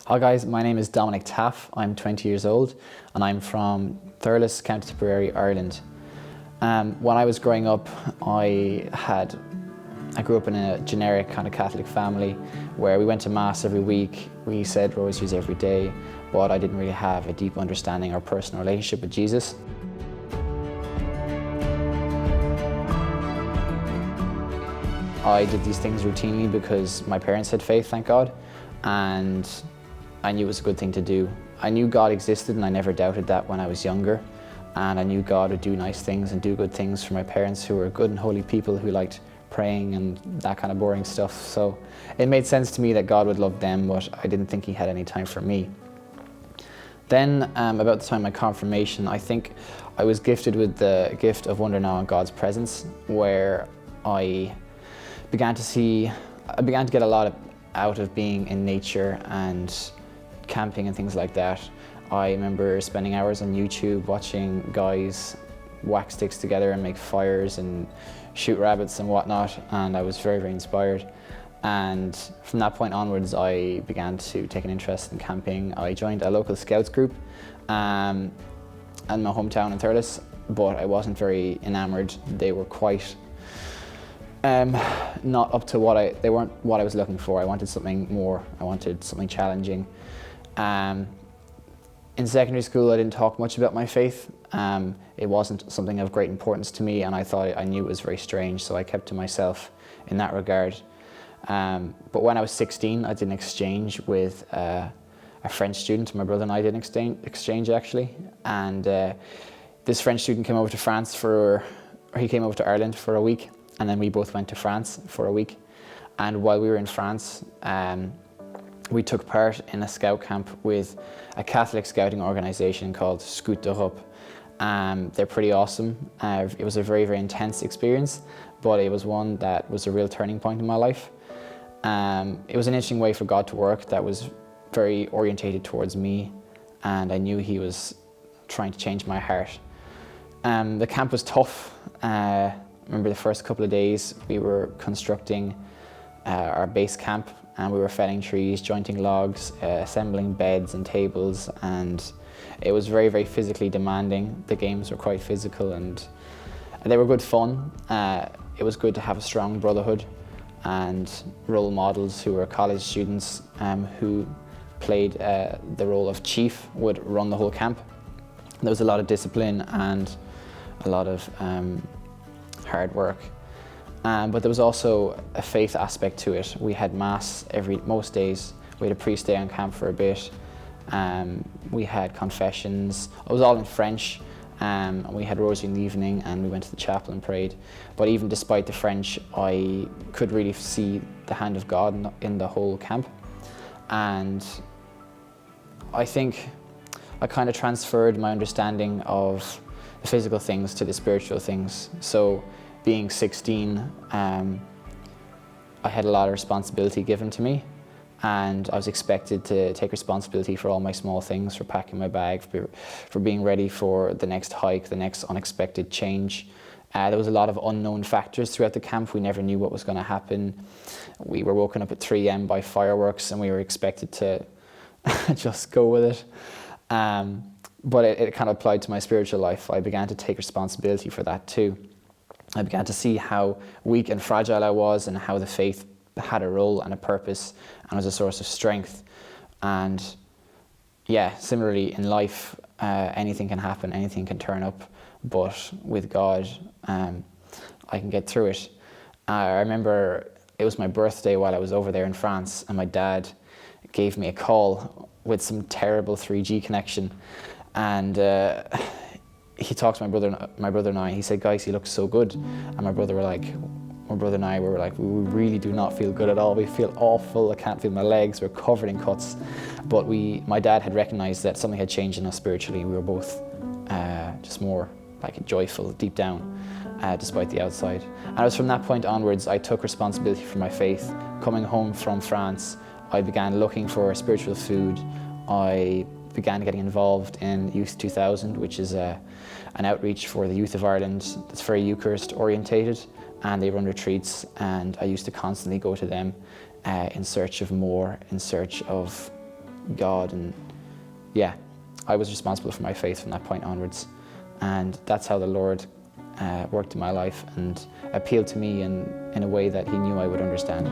Hi guys, my name is Dominic Taaffe. I'm 20 years old and I'm from Thurles, County Tipperary, Ireland. When I was growing up, I grew up in a generic kind of Catholic family where we went to Mass every week, we said rosaries every day, but I didn't really have a deep understanding or personal relationship with Jesus. I did these things routinely because my parents had faith, thank God, and I knew it was a good thing to do. I knew God existed and I never doubted that when I was younger, and I knew God would do nice things and do good things for my parents, who were good and holy people who liked praying and that kind of boring stuff. So it made sense to me that God would love them, but I didn't think He had any time for me. Then about the time of my confirmation, I think I was gifted with the gift of wonder now in God's presence, where I began to get a lot out of being in nature and camping and things like that. I remember spending hours on YouTube watching guys whack sticks together and make fires and shoot rabbits and whatnot, and I was very, very inspired. And from that point onwards, I began to take an interest in camping. I joined a local scouts group in my hometown in Thurles, but I wasn't very enamoured. They were quite not up to they weren't what I was looking for. I wanted something more. I wanted something challenging. In secondary school, I didn't talk much about my faith. It wasn't something of great importance to me, and I knew it was very strange, so I kept to myself in that regard. But when I was 16, I did an exchange with a French student. My brother and I did an exchange actually, and this French student came over to he came over to Ireland for a week, and then we both went to France for a week. And while we were in France, we took part in a scout camp with a Catholic scouting organisation called Scout d'Europe. They're pretty awesome. It was a very, very intense experience, but it was one that was a real turning point in my life. It was an interesting way for God to work that was very orientated towards me, and I knew He was trying to change my heart. The camp was tough. I remember the first couple of days we were constructing our base camp, and we were felling trees, jointing logs, assembling beds and tables, and it was very, very physically demanding. The games were quite physical and they were good fun. It was good to have a strong brotherhood and role models who were college students who played the role of chief, would run the whole camp. There was a lot of discipline and a lot of hard work. But there was also a faith aspect to it. We had Mass most days. We had a priest stay on camp for a bit. We had confessions. It was all in French. We had rosary in the evening, and we went to the chapel and prayed. But even despite the French, I could really see the hand of God in the whole camp. And I think I kind of transferred my understanding of the physical things to the spiritual things. So being 16, I had a lot of responsibility given to me, and I was expected to take responsibility for all my small things, for packing my bag, for being ready for the next hike, the next unexpected change. There was a lot of unknown factors throughout the camp. We never knew what was going to happen. We were woken up at 3 a.m. by fireworks, and we were expected to just go with it. But it kind of applied to my spiritual life. I began to take responsibility for that too. I began to see how weak and fragile I was, and how the faith had a role and a purpose and was a source of strength. And yeah, similarly in life, anything can happen, anything can turn up, but with God, I can get through it. I remember it was my birthday while I was over there in France, and my dad gave me a call with some terrible 3G connection, and he talked to my brother and I. He said, "Guys, you look so good." And my brother and I were like, "We really do not feel good at all. We feel awful. I can't feel my legs. We're covered in cuts." But my dad had recognized that something had changed in us spiritually. We were both just more like joyful deep down, despite the outside. And it was from that point onwards I took responsibility for my faith. Coming home from France, I began looking for spiritual food. I began getting involved in Youth 2000, which is an outreach for the youth of Ireland that's very Eucharist orientated, and they run retreats, and I used to constantly go to them in search of more, in search of God, and yeah, I was responsible for my faith from that point onwards. And that's how the Lord worked in my life and appealed to me in a way that he knew I would understand.